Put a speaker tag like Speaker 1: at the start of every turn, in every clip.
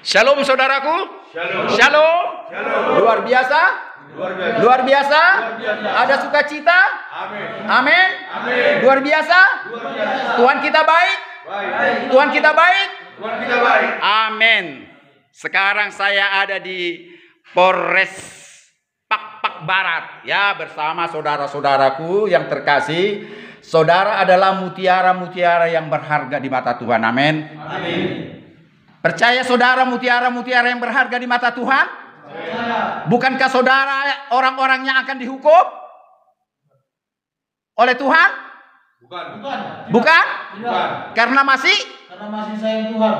Speaker 1: Shalom saudaraku.
Speaker 2: Shalom.
Speaker 1: Shalom.
Speaker 2: Shalom.
Speaker 1: Luar biasa.
Speaker 2: Luar biasa.
Speaker 1: Luar biasa.
Speaker 2: Luar biasa.
Speaker 1: Ada sukacita.
Speaker 2: Amin.
Speaker 1: Amin.
Speaker 2: Amin.
Speaker 1: Luar biasa.
Speaker 2: Luar biasa.
Speaker 1: Tuhan kita baik.
Speaker 2: Baik.
Speaker 1: Tuhan kita baik.
Speaker 2: Tuhan kita baik.
Speaker 1: Amin. Sekarang saya ada di Polres Pak Barat ya, bersama saudara-saudaraku yang terkasih. Saudara adalah mutiara-mutiara yang berharga di mata Tuhan. Amin.
Speaker 2: Amin.
Speaker 1: Percaya saudara mutiara-mutiara yang berharga di mata Tuhan? Bukankah saudara orang-orang yang akan dihukum oleh Tuhan?
Speaker 2: Bukan.
Speaker 1: Bukan?
Speaker 2: Bukan.
Speaker 1: Karena masih
Speaker 3: sayang Tuhan.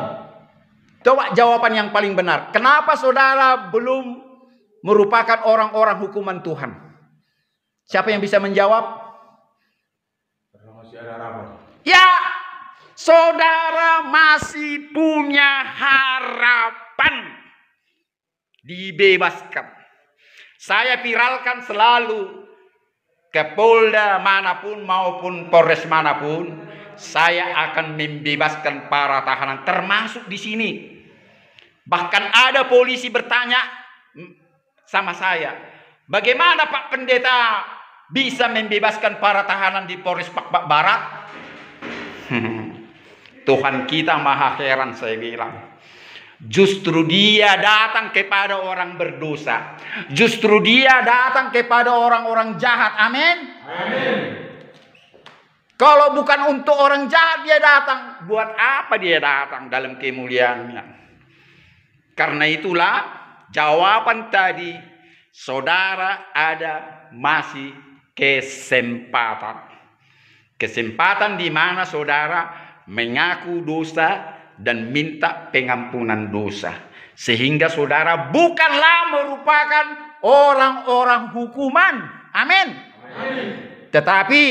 Speaker 1: Coba jawaban yang paling benar. Kenapa saudara belum merupakan orang-orang hukuman Tuhan? Siapa yang bisa menjawab?
Speaker 2: Karena masih ada harapan.
Speaker 1: Ya, saudara masih punya harapan dibebaskan. Saya viralkan selalu ke Polda manapun maupun Polres manapun, saya akan membebaskan para tahanan, termasuk di sini. Bahkan ada polisi bertanya sama saya, bagaimana Pak Pendeta bisa membebaskan para tahanan di Polres Pak Barat? Tuhan kita maha heran, saya bilang. Justru dia datang kepada orang berdosa. Justru dia datang kepada orang-orang jahat. Amin.
Speaker 2: Amin.
Speaker 1: Kalau bukan untuk orang jahat dia datang, buat apa dia datang dalam kemuliaannya? Karena itulah jawaban tadi, saudara ada masih kesempatan. Kesempatan di mana saudara mengaku dosa dan minta pengampunan dosa. Sehingga saudara bukanlah merupakan orang-orang hukuman. Amin.
Speaker 2: Amin.
Speaker 1: Tetapi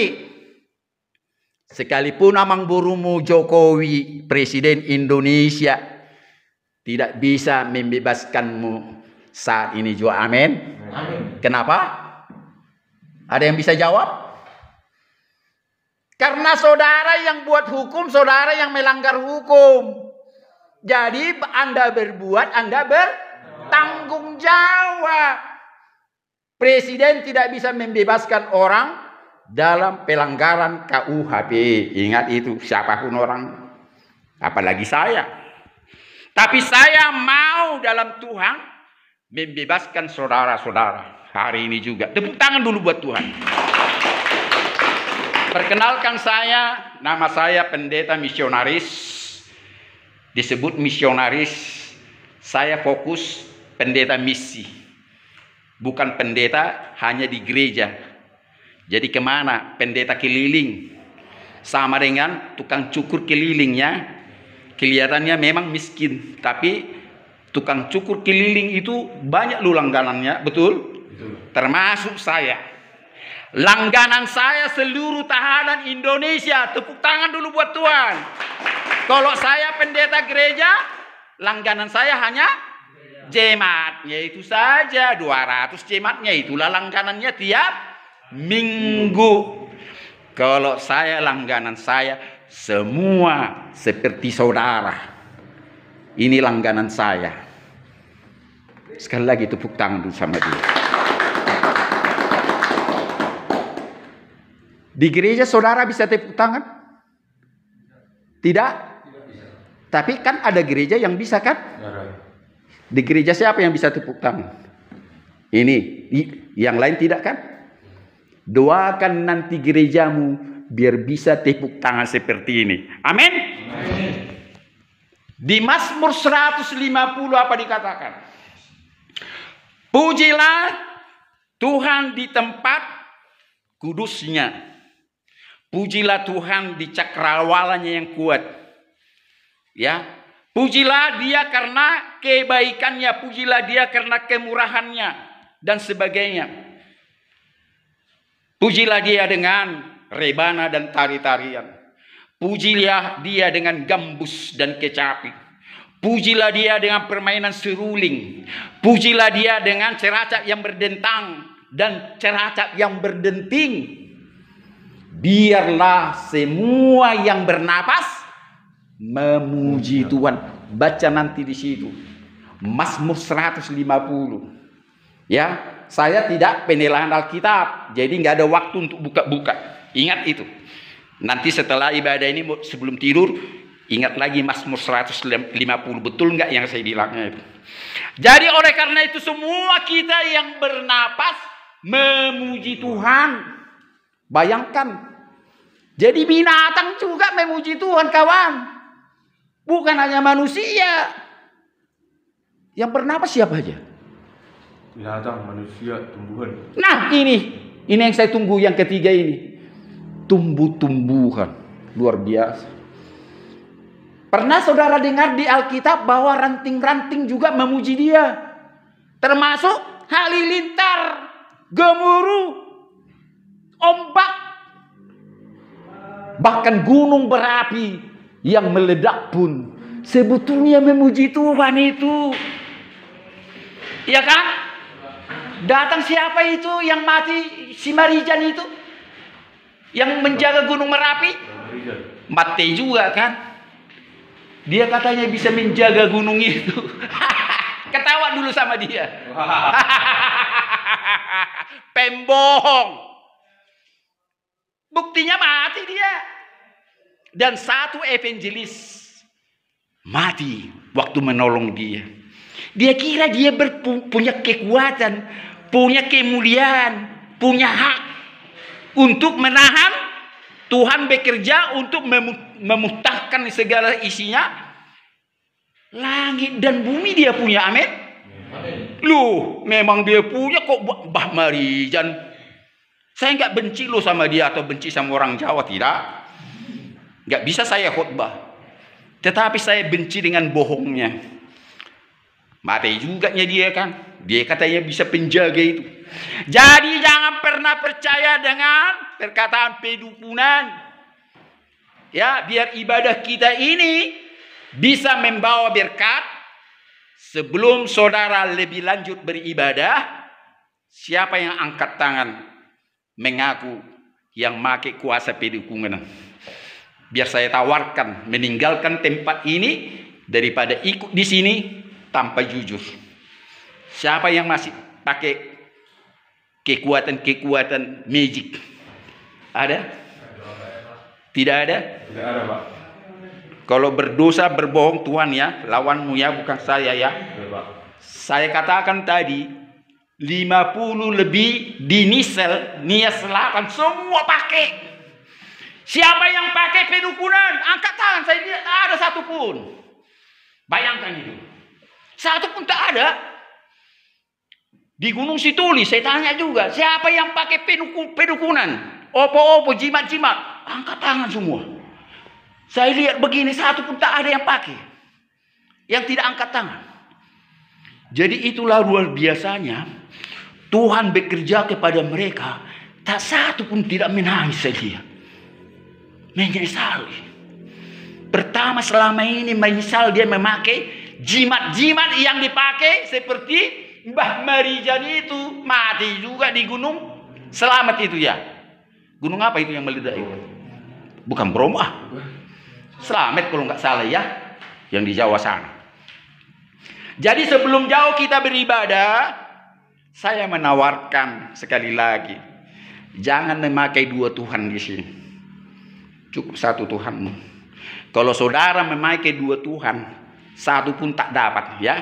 Speaker 1: sekalipun amang burumu Jokowi, Presiden Indonesia, tidak bisa membebaskanmu saat ini juga. Amin.
Speaker 2: Amin.
Speaker 1: Kenapa? Ada yang bisa jawab? Karena saudara yang buat hukum, saudara yang melanggar hukum. Jadi Anda berbuat, Anda bertanggung jawab. Presiden tidak bisa membebaskan orang dalam pelanggaran KUHP. Ingat itu, siapapun orang, apalagi saya. Tapi saya mau dalam Tuhan membebaskan saudara-saudara hari ini juga. Tepuk tangan dulu buat Tuhan. Perkenalkan saya, nama saya Pendeta Misionaris. Disebut misionaris, saya fokus pendeta misi. Bukan pendeta hanya di gereja. Jadi kemana? Pendeta keliling. Sama dengan tukang cukur kelilingnya. Kelihatannya memang miskin. Tapi tukang cukur keliling itu banyak lu langganannya. Betul? Betul. Termasuk saya. Langganan saya seluruh tahanan Indonesia. Tepuk tangan dulu buat Tuhan. Kalau saya pendeta gereja, langganan saya hanya jemaatnya itu saja. 200 jemaatnya, itulah langganannya tiap minggu. Kalau saya, langganan saya semua seperti saudara. Ini langganan saya. Sekali lagi tepuk tangan dulu sama dia. Di gereja saudara bisa tepuk tangan? Tidak? Tapi kan ada gereja yang bisa kan? Di gereja siapa yang bisa tepuk tangan? Ini, yang lain tidak kan? Doakan nanti gerejamu biar bisa tepuk tangan seperti ini. Amin?
Speaker 2: Amin.
Speaker 1: Di Mazmur 150 apa dikatakan? Pujilah Tuhan di tempat kudusnya. Pujilah Tuhan di cakrawalanya yang kuat. Ya, pujilah dia karena kebaikannya, pujilah dia karena kemurahannya dan sebagainya. Pujilah dia dengan rebana dan tari-tarian. Pujilah dia dengan gambus dan kecapi. Pujilah dia dengan permainan seruling. Pujilah dia dengan ceracap yang berdentang dan ceracap yang berdenting. Biarlah semua yang bernapas memuji Tuhan. Baca nanti di situ. Mazmur 150. Ya, saya tidak penilaian Alkitab, jadi nggak ada waktu untuk buka-buka. Ingat itu. Nanti setelah ibadah ini sebelum tidur, ingat lagi Mazmur 150. Betul nggak yang saya bilangnya itu? Jadi oleh karena itu semua kita yang bernapas memuji Tuhan. Bayangkan. Jadi binatang juga memuji Tuhan, kawan. Bukan hanya manusia. Yang bernapas siapa aja?
Speaker 2: Binatang, manusia, tumbuhan.
Speaker 1: Nah ini yang saya tunggu yang ketiga ini. Tumbuh-tumbuhan. Luar biasa. Pernah saudara dengar di Alkitab bahwa ranting-ranting juga memuji dia. Termasuk halilintar, gemuruh, ombak. Bahkan gunung berapi yang meledak pun sebetulnya memuji Tuhan itu. Ya kan? Datang siapa itu yang mati, si Marijan itu? Yang menjaga gunung Merapi? Mati juga kan? Dia katanya bisa menjaga gunung itu. Ketawa dulu sama dia. Pembohong. Buktinya mati dia. Dan satu evangelis mati waktu menolong dia. Dia kira dia punya kekuatan, punya kemuliaan, punya hak untuk menahan. Tuhan bekerja untuk memutahkan segala isinya. Langit dan bumi dia punya, amin. Loh, memang dia punya kok, Mbah Marijan. Saya nggak benci lo sama dia atau benci sama orang Jawa, tidak. Nggak bisa saya khotbah. Tetapi saya benci dengan bohongnya. Mati juga dia kan. Dia katanya bisa penjaga itu. Jadi jangan pernah percaya dengan perkataan pedukunan. Ya, biar ibadah kita ini bisa membawa berkat. Sebelum saudara lebih lanjut beribadah, siapa yang angkat tangan mengaku yang pakai kuasa pedukunan? Biar saya tawarkan meninggalkan tempat ini daripada ikut di sini tanpa jujur. Siapa yang masih pakai kekuatan magic? Ada? Tidak ada?
Speaker 2: Tidak ada, Pak.
Speaker 1: Kalau berdosa berbohong Tuhan ya, lawanmu ya, bukan saya ya.
Speaker 2: Tidak, Pak.
Speaker 1: Saya katakan tadi 50 lebih di Nia Selatan semua pakai. Siapa yang pakai pedukunan? Angkat tangan, saya lihat tak ada satu pun. Bayangkan itu. Satu pun tak ada. Di Gunung Situli saya tanya juga, siapa yang pakai pedukunan? Opo-opo, jimat-jimat. Angkat tangan semua. Saya lihat begini, satu pun tak ada yang pakai. Yang tidak angkat tangan. Jadi itulah luar biasanya. Tuhan bekerja kepada mereka. Tak satu pun tidak menangis saja. Menyesali. Pertama selama ini menyesal dia memakai jimat-jimat yang dipakai seperti Mbah Marijan itu. Mati juga di gunung Selamat itu ya. Gunung apa itu yang meledak itu? Bukan Bromo. Selamat kalau nggak salah ya. Yang di Jawa sana. Jadi sebelum jauh kita beribadah, saya menawarkan sekali lagi, jangan memakai dua Tuhan di sini. Cukup satu Tuhanmu. Kalau saudara memakai dua Tuhan, satu pun tak dapat ya.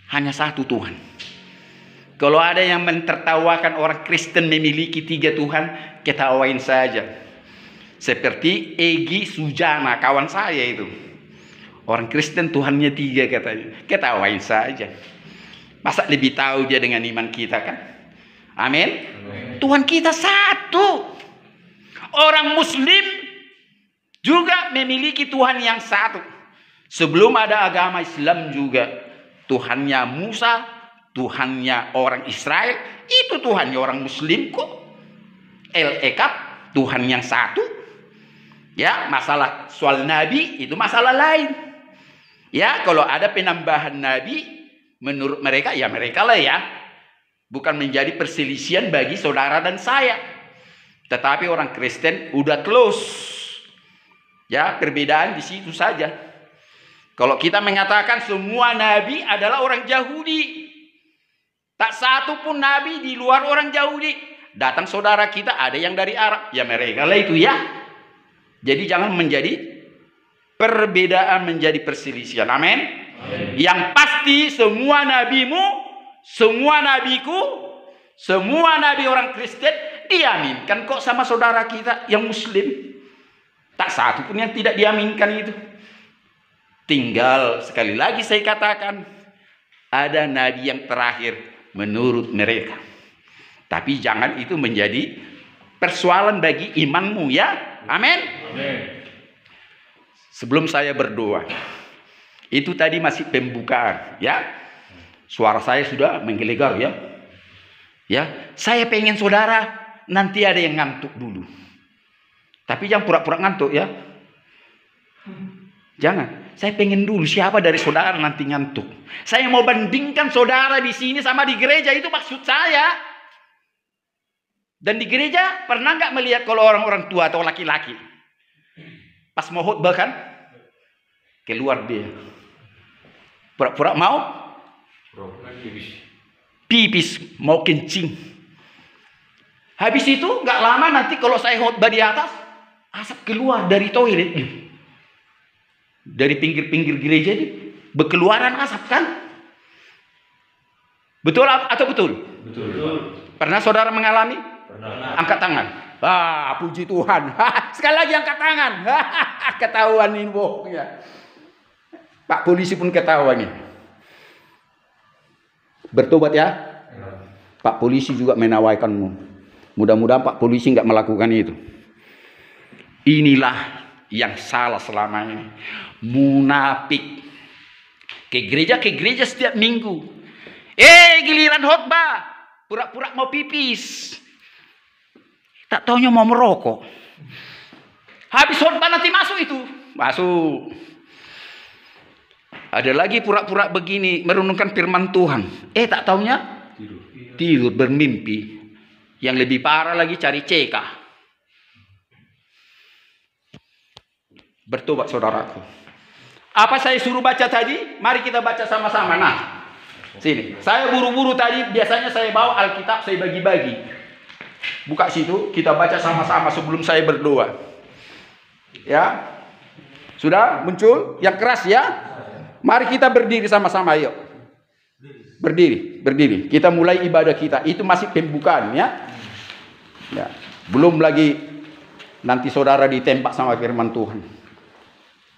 Speaker 1: Hanya satu Tuhan. Kalau ada yang mentertawakan orang Kristen memiliki tiga Tuhan, ketawain saja. Seperti Egi Sujana, kawan saya itu. Orang Kristen Tuhannya tiga katanya. Ketawain saja. Masa lebih tahu dia dengan iman kita kan? Amin. Tuhan kita satu. Orang Muslim juga memiliki Tuhan yang satu. Sebelum ada agama Islam juga, Tuhannya Musa, Tuhannya orang Israel, itu Tuhannya orang Muslim kok. El-Ekab, Tuhan yang satu. Ya, masalah soal Nabi itu masalah lain. Ya, kalau ada penambahan Nabi, menurut mereka, ya mereka lah ya. Bukan menjadi perselisihan bagi saudara dan saya. Tetapi orang Kristen udah close. Ya, perbedaan di situ saja. Kalau kita mengatakan semua nabi adalah orang Yahudi, tak satu pun nabi di luar orang Yahudi. Datang saudara kita ada yang dari Arab, ya mereka lah itu ya. Jadi jangan menjadi perbedaan menjadi perselisihan. Amin. Yang pasti semua nabimu, semua nabiku, semua nabi orang Kristen diaminkan kok sama saudara kita yang Muslim. Tak satu pun yang tidak diaminkan itu. Tinggal sekali lagi saya katakan, ada nabi yang terakhir menurut mereka. Tapi jangan itu menjadi persoalan bagi imanmu ya. Amin. Sebelum saya berdoa, itu tadi masih pembukaan ya. Suara saya sudah menggelegar ya. Ya, saya pengen saudara nanti ada yang ngantuk dulu. Tapi jangan pura-pura ngantuk ya. Jangan. Saya pengen dulu siapa dari saudara nanti ngantuk. Saya mau bandingkan saudara di sini sama di gereja, itu maksud saya. Dan di gereja pernah nggak melihat kalau orang-orang tua atau laki-laki pas mau khotbah kan keluar dia pura-pura mau pipis, mau kencing. Habis itu nggak lama nanti kalau saya khotbah di atas asap keluar dari toilet. Dari pinggir-pinggir gereja ini berkeluaran asap kan? Betul atau betul? Betul. Pernah saudara mengalami? Pernah. Angkat tangan. Puji Tuhan. Sekali lagi angkat tangan. Ketahuan ini bohongnya. Pak polisi pun ketahuan nih. Bertobat ya. Pak polisi juga menawarkanmu. Mudah-mudahan Pak polisi nggak melakukan itu. Inilah yang salah selama ini. Munafik. Ke gereja setiap minggu. Giliran khotbah pura-pura mau pipis. Tak taunya mau merokok. Habis khotbah nanti masuk itu. Masuk. Ada lagi pura-pura begini merenungkan firman Tuhan. Tak taunya tidur bermimpi. Yang lebih parah lagi cari CK. Bertobat saudaraku. Apa saya suruh baca tadi? Mari kita baca sama-sama. Nah, sini. Saya buru-buru tadi. Biasanya saya bawa Alkitab, saya bagi-bagi. Buka situ, kita baca sama-sama sebelum saya berdoa. Ya. Sudah muncul? Yang keras ya. Mari kita berdiri sama-sama, yuk. Berdiri. Kita mulai ibadah kita. Itu masih pembukaan ya. Ya. Belum lagi nanti saudara ditembak sama firman Tuhan.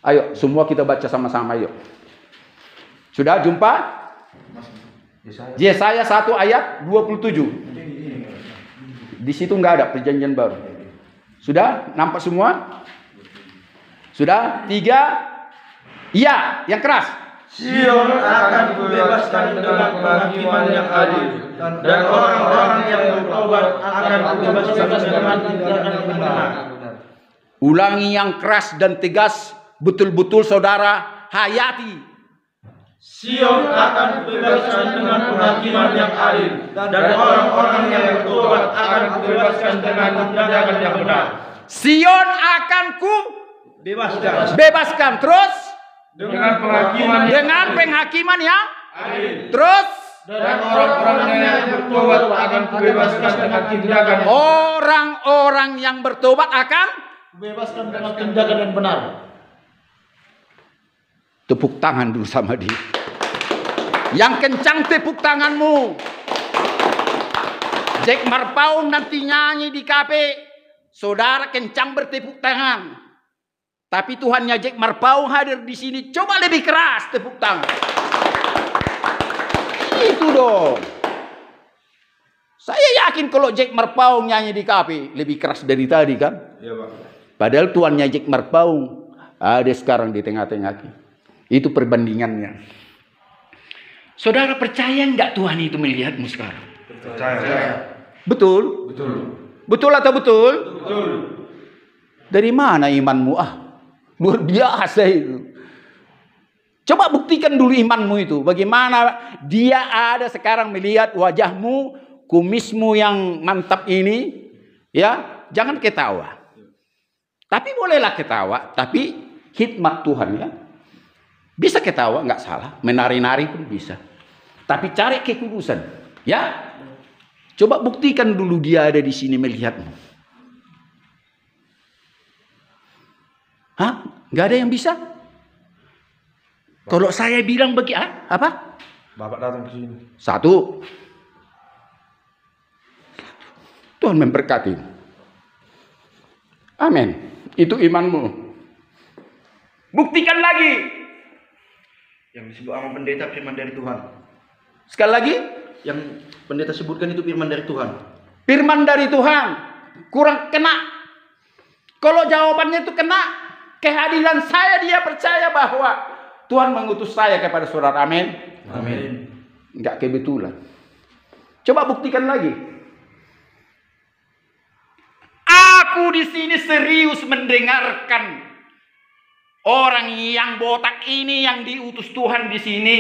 Speaker 1: Ayo, semua kita baca sama-sama, yuk. Sudah jumpa? Yesaya 1 ayat 27. Di situ nggak ada perjanjian baru. Sudah? Nampak semua? Sudah? 3. Iya, yang keras.
Speaker 3: Sion akan kubebaskan dengan penghakiman yang adil, dan orang-orang yang bertobat akan kubebaskan dengan tindakan yang benar.
Speaker 1: Ulangi yang keras dan tegas, betul-betul saudara hayati.
Speaker 3: Sion akan kubebaskan dengan penghakiman yang adil, dan orang-orang yang bertobat akan kubebaskan dengan tindakan yang benar.
Speaker 1: Sion akan ku bebaskan. Terus
Speaker 3: dengan
Speaker 1: penghakiman yang
Speaker 3: adil.
Speaker 1: Terus
Speaker 3: Dan orang-orang yang bertobat akan kubebaskan dengan tindakan yang
Speaker 1: orang-orang yang bertobat akan
Speaker 3: kubebaskan dengan tindakan yang benar.
Speaker 1: Tepuk tangan dulu sama dia. Yang kencang tepuk tanganmu. Jack Marpaung nanti nyanyi di kafe. Saudara kencang bertepuk tangan. Tapi Tuhannya Jack Marpaung hadir di sini. Coba lebih keras tepuk tangan. Itu dong. Saya yakin kalau Jack Marpaung nyanyi di kafe lebih keras dari tadi kan?
Speaker 2: Iya, Pak.
Speaker 1: Padahal Tuhannya Jack Marpaung ada sekarang di tengah-tengah kita. Itu perbandingannya. Saudara percaya nggak Tuhan itu melihatmu sekarang?
Speaker 2: Percaya.
Speaker 1: Betul?
Speaker 2: Betul.
Speaker 1: Betul atau betul?
Speaker 2: Betul.
Speaker 1: Dari mana imanmu? Luar biasa itu. Coba buktikan dulu imanmu itu. Bagaimana dia ada sekarang melihat wajahmu, kumismu yang mantap ini. Ya, jangan ketawa. Tapi bolehlah ketawa. Tapi hikmat Tuhan ya. Bisa ketawa, nggak salah. Menari-nari pun bisa. Tapi cari kekudusan. Ya. Coba buktikan dulu dia ada di sini melihatmu. Hah? Nggak ada yang bisa? Kalau saya bilang apa?
Speaker 2: Bapak datang ke sini.
Speaker 1: Satu. Tuhan memberkati. Amin. Itu imanmu. Buktikan lagi.
Speaker 3: Yang disebut sama pendeta firman dari Tuhan.
Speaker 1: Sekali lagi.
Speaker 3: Yang pendeta sebutkan itu firman dari Tuhan.
Speaker 1: Firman dari Tuhan. Kurang kena. Kalau jawabannya itu kena. Kehadiran saya, dia percaya bahwa Tuhan mengutus saya kepada saudara. Amin.
Speaker 3: Amin.
Speaker 1: Enggak kebetulan. Coba buktikan lagi. Aku di sini serius mendengarkan orang yang botak ini yang diutus Tuhan di sini.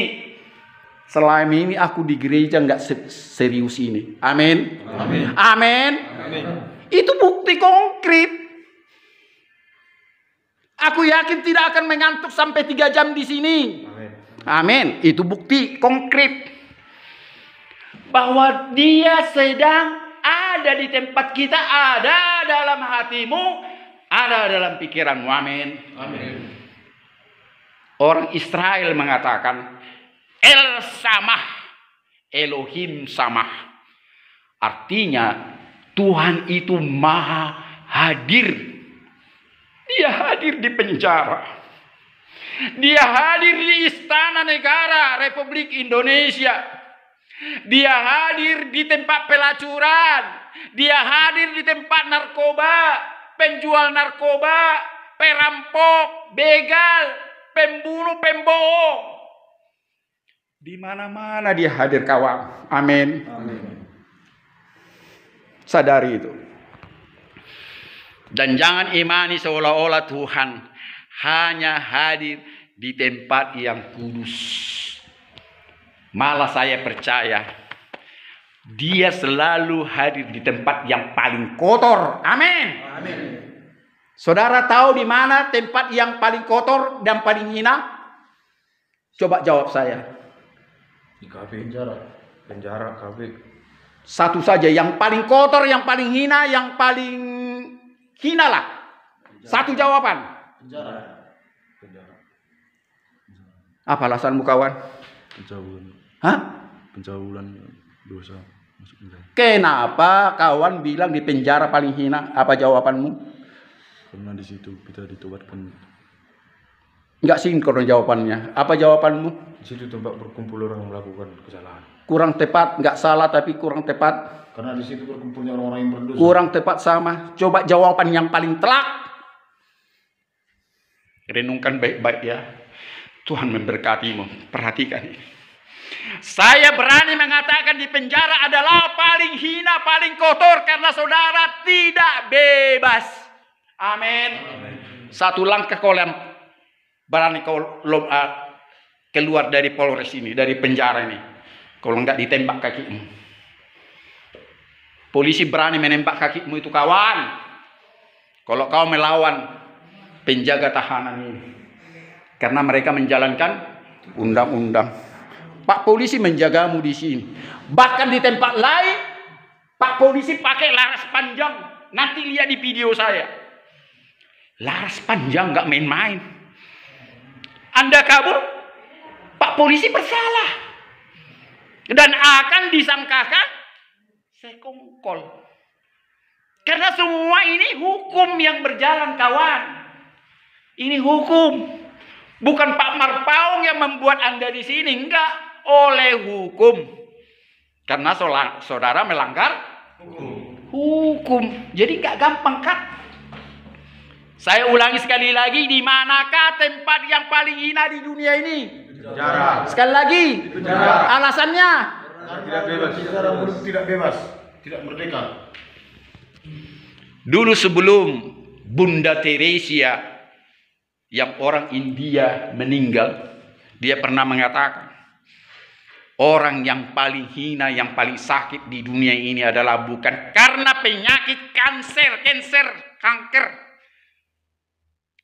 Speaker 1: Selama ini aku di gereja enggak serius ini. Amin.
Speaker 3: Amin.
Speaker 1: Amin.
Speaker 3: Amin.
Speaker 1: Itu bukti konkret. Aku yakin tidak akan mengantuk sampai 3 jam di sini.
Speaker 2: Amin.
Speaker 1: Amin. Itu bukti konkret bahwa dia sedang ada di tempat kita, ada dalam hatimu, ada dalam pikiranmu. Amin.
Speaker 3: Amin.
Speaker 1: Orang Israel mengatakan El Samah, Elohim Samah. Artinya Tuhan itu maha hadir. Dia hadir di penjara. Dia hadir di istana negara Republik Indonesia. Dia hadir di tempat pelacuran. Dia hadir di tempat narkoba, penjual narkoba, perampok, begal, pembunuh, pembohong. Di mana-mana dia hadir, kawan. Amin.
Speaker 3: Amin.
Speaker 1: Sadari itu. Dan jangan imani seolah-olah Tuhan hanya hadir di tempat yang kudus. Malah saya percaya dia selalu hadir di tempat yang paling kotor. Amin.
Speaker 3: Amin.
Speaker 1: Saudara tahu di mana tempat yang paling kotor dan paling hina? Coba jawab saya.
Speaker 2: Di kafe. Penjara. Penjara, kafe.
Speaker 1: Satu saja yang paling kotor, yang paling hina, yang paling hina lah. Satu jawaban.
Speaker 3: Penjara.
Speaker 2: Penjara.
Speaker 1: Apa alasanmu, kawan?
Speaker 2: Pencabulan.
Speaker 1: Hah?
Speaker 2: Pencabulan dosa masuk penjara.
Speaker 1: Kenapa kawan bilang di penjara paling hina? Apa jawabanmu?
Speaker 2: Karena di situ kita ditobatkan.
Speaker 1: Enggak sinkron jawabannya. Apa jawabanmu?
Speaker 2: Di situ tempat berkumpul orang melakukan kesalahan.
Speaker 1: Kurang tepat, enggak salah tapi kurang tepat.
Speaker 3: Karena di situ berkumpulnya orang-orang yang berdosa.
Speaker 1: Kurang tepat sama. Coba jawaban yang paling telak. Renungkan baik-baik ya. Tuhan memberkatimu. Perhatikan ini. Saya berani mengatakan di penjara adalah paling hina, paling kotor karena saudara tidak bebas. Amin. Satu langkah kau berani kau keluar dari Polres ini, dari penjara ini. Kalau enggak ditembak kakimu. Polisi berani menembak kakimu itu, kawan. Kalau kau melawan penjaga tahanan ini. Karena mereka menjalankan undang-undang. Pak polisi menjagamu di sini. Bahkan di tempat lain, Pak polisi pakai laras panjang. Nanti lihat di video saya. Laras panjang nggak main-main. Anda kabur, Pak polisi bersalah. Dan akan disangkakan sekongkol. Karena semua ini hukum yang berjalan, kawan. Ini hukum. Bukan Pak Marpaung yang membuat Anda di sini, enggak. Oleh hukum. Karena saudara melanggar hukum. Jadi enggak gampang, kan? Saya ulangi sekali lagi, di manakah tempat yang paling hina di dunia ini?
Speaker 2: Penjara.
Speaker 1: Sekali lagi.
Speaker 2: Penjara.
Speaker 1: Alasannya?
Speaker 2: Tidak bebas.
Speaker 3: Tidak bebas. Tidak merdeka.
Speaker 1: Dulu sebelum Bunda Teresia yang orang India meninggal, dia pernah mengatakan, orang yang paling hina, yang paling sakit di dunia ini adalah bukan karena penyakit kanker,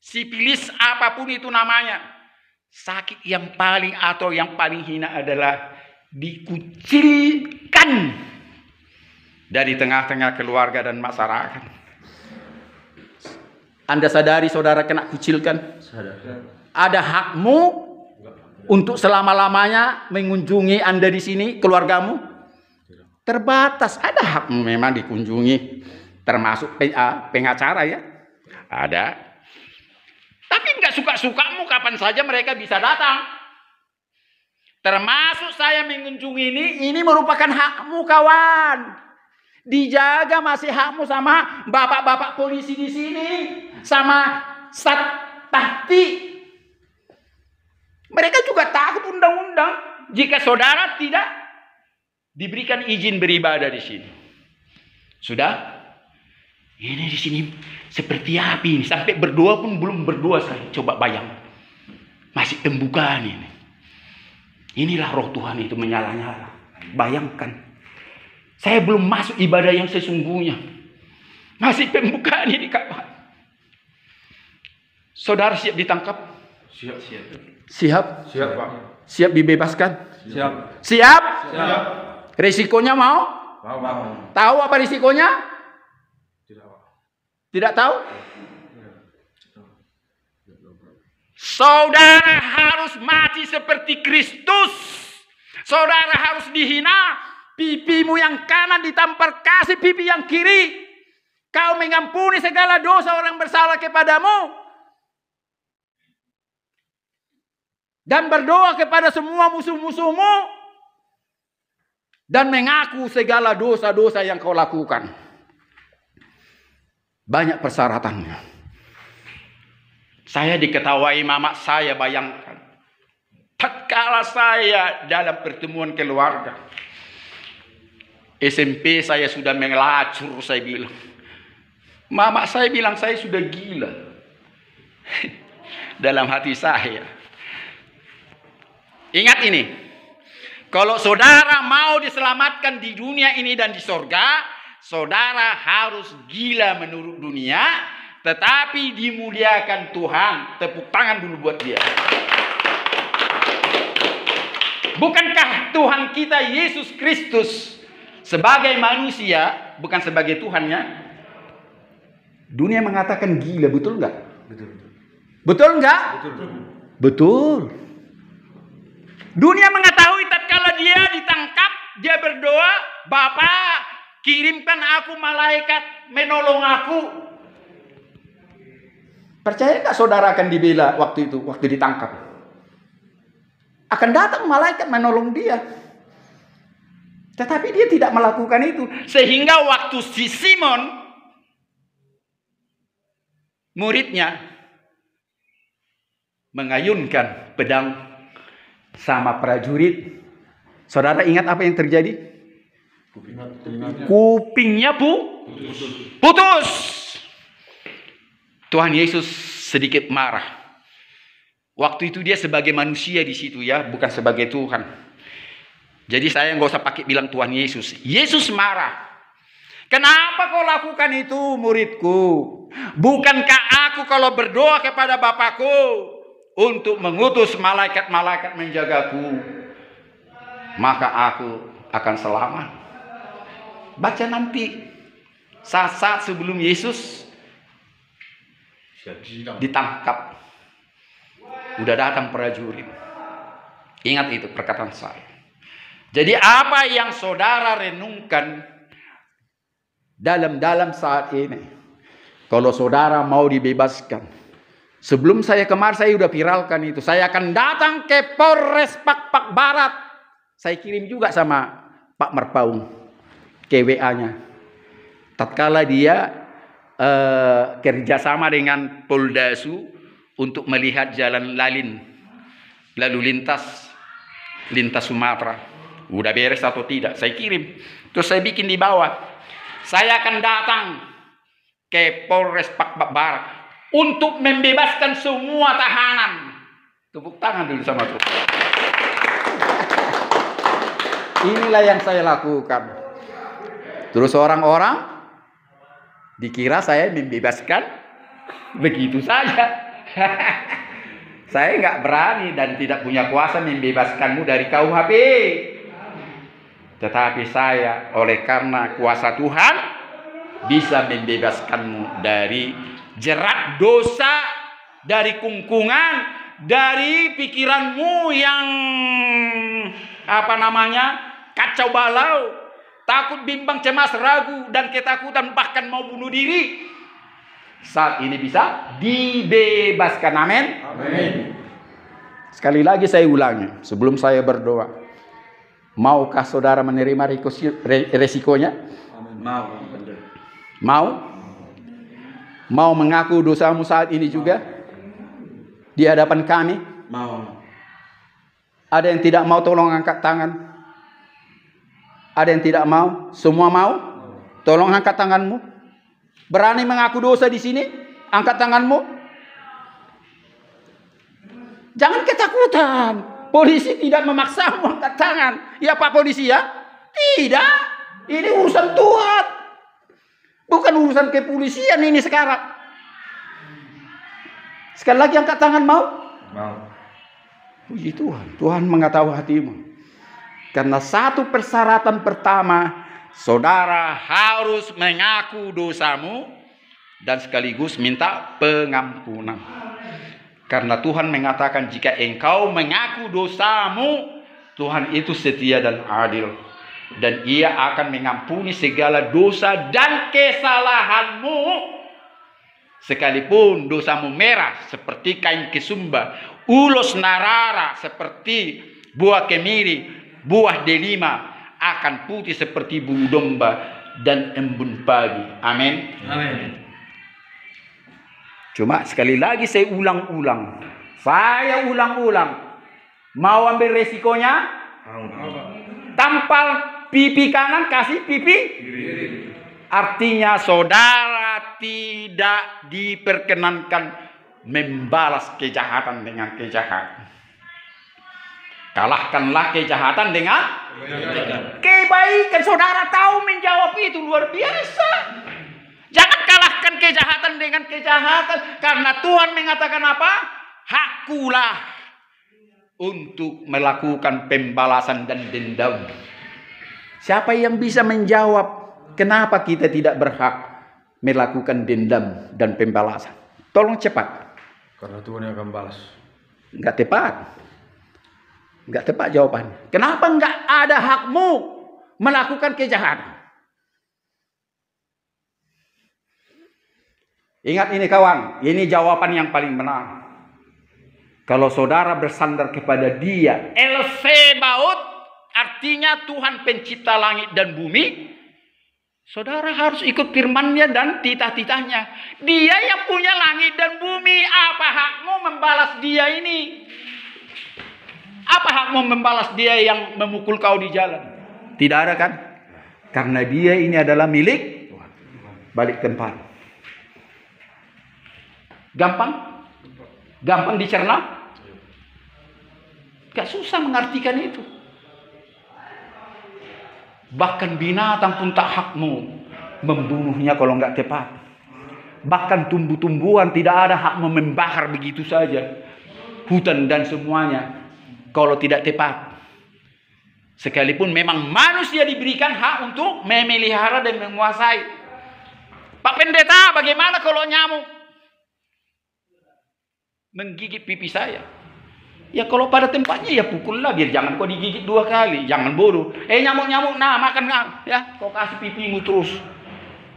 Speaker 1: sipilis, apapun itu namanya, sakit yang paling atau yang paling hina adalah dikucilkan dari tengah-tengah keluarga dan masyarakat. Anda sadari saudara kena kucilkan? Ada hakmu untuk selama-lamanya mengunjungi Anda di sini, keluargamu? Terbatas. Ada hakmu memang dikunjungi, termasuk pengacara ya. Ada. Tapi nggak suka-sukamu kapan saja mereka bisa datang. Termasuk saya mengunjungi ini merupakan hakmu kawan. Dijaga masih hakmu sama bapak-bapak polisi di sini, sama Sat-Tahti. Mereka juga takut undang-undang jika saudara tidak diberikan izin beribadah di sini. Sudah? Ini di sini seperti api ini. Sampai berdoa pun belum berdoa saya. Coba bayang. Masih pembukaan ini. Inilah roh Tuhan itu menyala-nyala. Bayangkan. Saya belum masuk ibadah yang sesungguhnya. Masih pembukaan ini kawan. Saudara siap ditangkap?
Speaker 2: Siap.
Speaker 1: Siap?
Speaker 2: Siap, Pak.
Speaker 1: Siap dibebaskan?
Speaker 2: Siap.
Speaker 1: Siap?
Speaker 2: Siap.
Speaker 1: Resikonya mau?
Speaker 2: Mau.
Speaker 1: Tahu apa risikonya?
Speaker 2: Tidak, Pak.
Speaker 1: Tidak tahu? Saudara harus mati seperti Kristus. Saudara harus dihina. Pipimu yang kanan ditampar kasih pipi yang kiri. Kau mengampuni segala dosa orang bersalah kepadamu. Dan berdoa kepada semua musuh-musuhmu. Dan mengaku segala dosa-dosa yang kau lakukan. Banyak persyaratannya. Saya diketahui mama saya, bayangkan. Tatkala saya dalam pertemuan keluarga. SMP saya sudah mengelacur, saya bilang. Mama saya bilang saya sudah gila. Dalam hati saya. Ingat ini. Kalau saudara mau diselamatkan di dunia ini dan di sorga, saudara harus gila menurut dunia, tetapi dimuliakan Tuhan. Tepuk tangan dulu buat dia. Bukankah Tuhan kita Yesus Kristus sebagai manusia, bukan sebagai Tuhannya? Dunia mengatakan gila, betul nggak?
Speaker 2: Betul.
Speaker 1: Betul nggak?
Speaker 2: Betul.
Speaker 1: Betul. Dunia mengetahui tatkala dia ditangkap, dia berdoa, Bapa, kirimkan aku malaikat menolong aku. Percaya nggak saudara akan dibela waktu itu, waktu ditangkap? Akan datang malaikat menolong dia. Tetapi dia tidak melakukan itu. Sehingga waktu si Simon, muridnya, mengayunkan pedang sama prajurit. Saudara ingat apa yang terjadi? Kupingnya putus. Tuhan Yesus sedikit marah. Waktu itu dia sebagai manusia di situ ya, bukan sebagai Tuhan. Jadi saya nggak usah pakai bilang Tuhan Yesus. Yesus marah. Kenapa kau lakukan itu, muridku? Bukankah aku kalau berdoa kepada Bapakku untuk mengutus malaikat-malaikat menjagaku, maka aku akan selamat? Baca nanti saat-saat sebelum Yesus ditangkap, udah datang prajurit. Ingat itu perkataan saya. Jadi apa yang saudara renungkan dalam saat ini, kalau saudara mau dibebaskan, sebelum saya kemarin saya udah viralkan itu. Saya akan datang ke Polres Pak Barat. Saya kirim juga sama Pak Merpaung ke WA-nya. Tatkala dia kerjasama dengan Poldasu untuk melihat jalan lalu lintas Sumatera. Udah beres atau tidak? Saya kirim. Terus saya bikin di bawah. Saya akan datang ke Polres Pak Barat untuk membebaskan semua tahanan. Tepuk tangan dulu sama Tuhan. Inilah yang saya lakukan. Terus orang-orang dikira saya membebaskan begitu saja. Saya nggak berani dan tidak punya kuasa membebaskanmu dari KUHP. Tetapi saya oleh karena kuasa Tuhan bisa membebaskanmu dari jerat dosa, dari kungkungan, dari pikiranmu yang kacau balau, takut, bimbang, cemas, ragu, dan ketakutan, bahkan mau bunuh diri. Saat ini bisa dibebaskan. Amin.
Speaker 2: Amin.
Speaker 1: Sekali lagi saya ulangi sebelum saya berdoa. Maukah saudara menerima resikonya?
Speaker 2: Mau.
Speaker 1: Mau? Mau mengaku dosamu saat ini juga? Di hadapan kami?
Speaker 2: Mau.
Speaker 1: Ada yang tidak mau, tolong angkat tangan. Ada yang tidak mau? Semua mau? Tolong angkat tanganmu. Berani mengaku dosa di sini? Angkat tanganmu. Jangan ketakutan. Polisi tidak memaksamu angkat tangan. Ya Pak Polisi ya? Tidak. Ini urusan Tuhan. Bukan urusan kepolisian ini sekarang. Sekali lagi angkat tangan mau?
Speaker 2: Mau.
Speaker 1: Puji Tuhan. Tuhan mengetahui hatimu. Karena satu persyaratan pertama, saudara harus mengaku dosamu dan sekaligus minta pengampunan. Karena Tuhan mengatakan jika engkau mengaku dosamu, Tuhan itu setia dan adil. Dan Ia akan mengampuni segala dosa dan kesalahanmu. Sekalipun dosamu merah seperti kain kesumba, ulos narara seperti buah kemiri, buah delima, akan putih seperti bulu domba dan embun pagi. Amin.
Speaker 2: Amin.
Speaker 1: Cuma sekali lagi saya ulang-ulang. Saya ulang-ulang. Mau ambil resikonya? Tampal pipi kanan, kasih pipi kiri. Artinya saudara tidak diperkenankan membalas kejahatan dengan kejahatan. Kalahkanlah kejahatan dengan kebaikan. Saudara tahu menjawab itu luar biasa. Jangan kalahkan kejahatan dengan kejahatan. Karena Tuhan mengatakan apa? Hakkulah untuk melakukan pembalasan dan dendam. Siapa yang bisa menjawab kenapa kita tidak berhak melakukan dendam dan pembalasan? Tolong cepat.
Speaker 2: Karena Tuhan yang akan balas.
Speaker 1: Enggak tepat. Enggak tepat jawabannya. Kenapa enggak ada hakmu melakukan kejahatan? Ingat ini kawan, ini jawaban yang paling benar. Kalau saudara bersandar kepada Dia, El Sebaot, artinya Tuhan pencipta langit dan bumi, saudara harus ikut firman-Nya dan titah-titahnya. Dia yang punya langit dan bumi, apa hakmu membalas Dia ini? Apa hakmu membalas Dia yang memukul kau di jalan? Tidak ada kan? Karena Dia ini adalah milik balik tempat. Gampang? Gampang dicerna? Gak susah mengartikan itu. Bahkan binatang pun tak hakmu membunuhnya kalau nggak tepat. Bahkan tumbuh-tumbuhan tidak ada hak membakar begitu saja. Hutan dan semuanya kalau tidak tepat. Sekalipun memang manusia diberikan hak untuk memelihara dan menguasai. Pak Pendeta, bagaimana kalau nyamuk menggigit pipi saya? Ya kalau pada tempatnya ya pukullah, biar jangan kau digigit 2 kali. Jangan bodoh. Nyamuk-nyamuk, nah makan ya, kau kasih pipimu terus.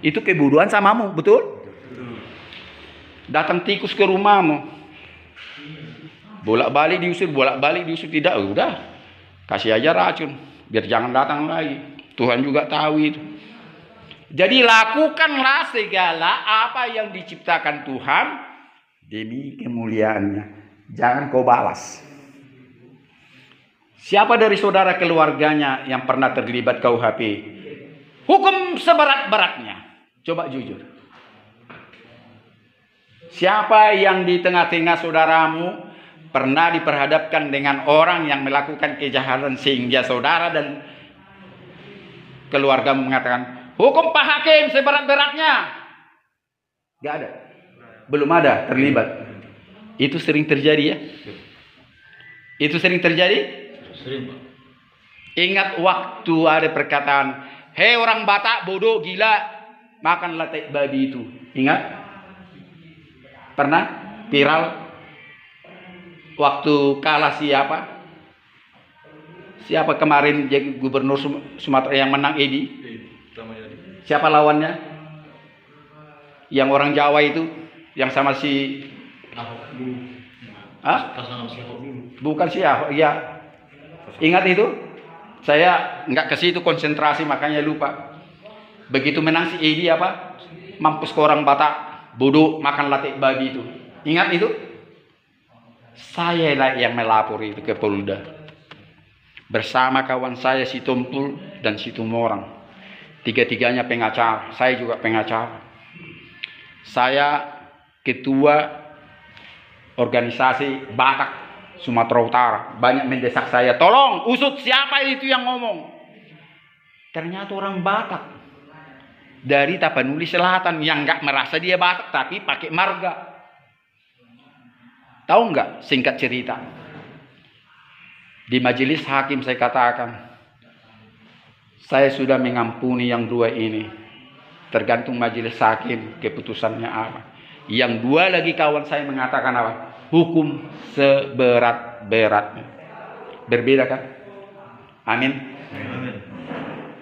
Speaker 1: Itu kebodohan samamu, betul? Datang tikus ke rumahmu, bolak-balik diusir, tidak, udah kasih aja racun, biar jangan datang lagi. Tuhan juga tahu itu. Jadi lakukanlah segala apa yang diciptakan Tuhan demi kemuliaannya. Jangan kau balas. Siapa dari saudara keluarganya yang pernah terlibat KUHP? Hukum seberat-beratnya. Coba jujur. Siapa yang di tengah-tengah saudaramu pernah diperhadapkan dengan orang yang melakukan kejahatan sehingga saudara dan keluargamu mengatakan, hukum Pak Hakim seberat-beratnya? Gak ada. Belum ada terlibat. Itu sering terjadi ya? Itu sering terjadi?
Speaker 2: Sering, Pak.
Speaker 1: Ingat waktu ada perkataan, hei orang Batak bodoh gila, makan latek babi itu. Ingat? Pernah? Viral? Waktu kalah siapa? Siapa kemarin jadi gubernur Sumatera yang menang Edi? Siapa lawannya? Yang orang Jawa itu, yang sama si
Speaker 2: Ahok dulu.
Speaker 1: Hah?
Speaker 2: Pasangan si Ahok dulu.
Speaker 1: Bukan si Ahok, ya. Ingat itu? Saya nggak ke situ konsentrasi makanya lupa. Begitu menang si Edi apa? Mampus ke orang Batak, bodoh makan latek babi itu. Ingat itu? Saya lah yang melapor itu ke Polda. Bersama kawan saya si Tumpul dan si Tumorang. Tiga-tiganya pengacara, saya juga pengacara. Saya ketua organisasi Batak Sumatera Utara. Banyak mendesak saya, tolong usut siapa itu yang ngomong. Ternyata orang Batak dari Tapanuli Selatan yang nggak merasa dia Batak tapi pakai marga. Tahu nggak? Singkat cerita, di majelis hakim saya katakan, saya sudah mengampuni yang dua ini. Tergantung majelis hakim keputusannya apa. Yang dua lagi kawan saya mengatakan apa? Hukum seberat-beratnya. Berbeda kan? Amin.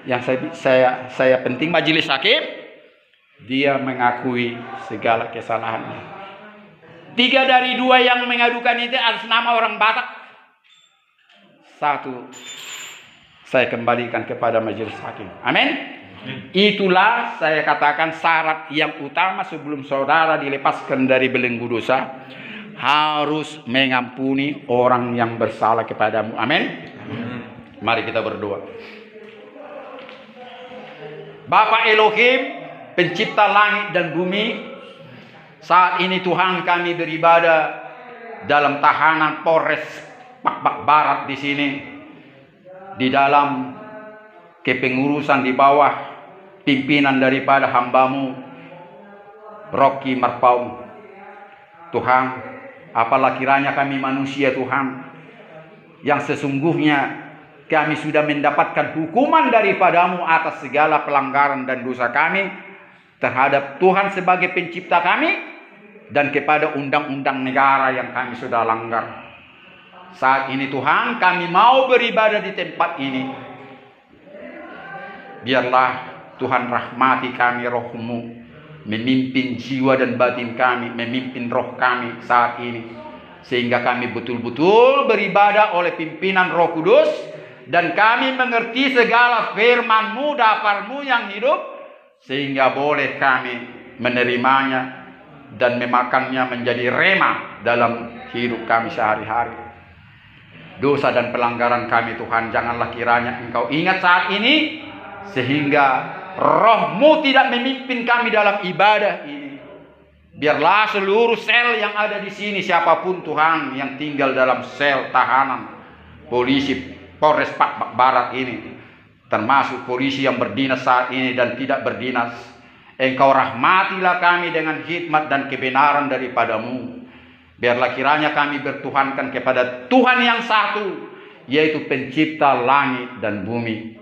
Speaker 1: Yang saya penting majelis hakim, dia mengakui segala kesalahannya. 3 dari 2 yang mengadukan itu atas nama orang Batak. 1 saya kembalikan kepada majelis hakim. Amin. Itulah saya katakan syarat yang utama sebelum saudara dilepaskan dari belenggu dosa, harus mengampuni orang yang bersalah kepadamu. Amin. Mari kita berdoa. Bapa Elohim, pencipta langit dan bumi, saat ini Tuhan kami beribadah dalam tahanan Polres Pak Barat di sini, di dalam kepengurusan di bawah pimpinan daripada hambamu Rocky Marpaung. Tuhan, apalah kiranya kami manusia Tuhan, yang sesungguhnya kami sudah mendapatkan hukuman daripadamu atas segala pelanggaran dan dosa kami terhadap Tuhan sebagai pencipta kami dan kepada undang-undang negara yang kami sudah langgar. Saat ini Tuhan, kami mau beribadah di tempat ini. Biarlah Tuhan rahmati kami, roh-Mu memimpin jiwa dan batin kami, memimpin roh kami saat ini, sehingga kami betul-betul beribadah oleh pimpinan Roh Kudus, dan kami mengerti segala firman-Mu, dapar-Mu yang hidup, sehingga boleh kami menerimanya dan memakannya menjadi rema dalam hidup kami sehari-hari. Dosa dan pelanggaran kami Tuhan, janganlah kiranya Engkau ingat saat ini, sehingga Roh-Mu tidak memimpin kami dalam ibadah ini. Biarlah seluruh sel yang ada di sini, siapapun Tuhan yang tinggal dalam sel tahanan polisi Polres Pak Barat ini, termasuk polisi yang berdinas saat ini dan tidak berdinas, Engkau rahmatilah kami dengan hikmat dan kebenaran daripada-Mu. Biarlah kiranya kami bertuhankan kepada Tuhan yang satu, yaitu pencipta langit dan bumi.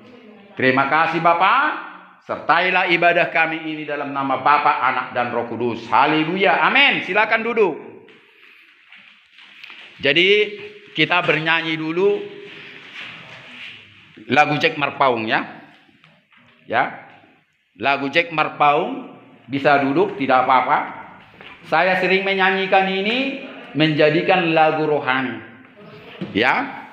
Speaker 1: Terima kasih Bapa. Sertailah ibadah kami ini dalam nama Bapa, Anak, dan Roh Kudus. Haleluya. Amin. Silakan duduk. Jadi kita bernyanyi dulu lagu Jack Marpaung ya. Ya. Lagu Jack Marpaung, bisa duduk, tidak apa-apa. Saya sering menyanyikan ini menjadikan lagu rohani. Ya.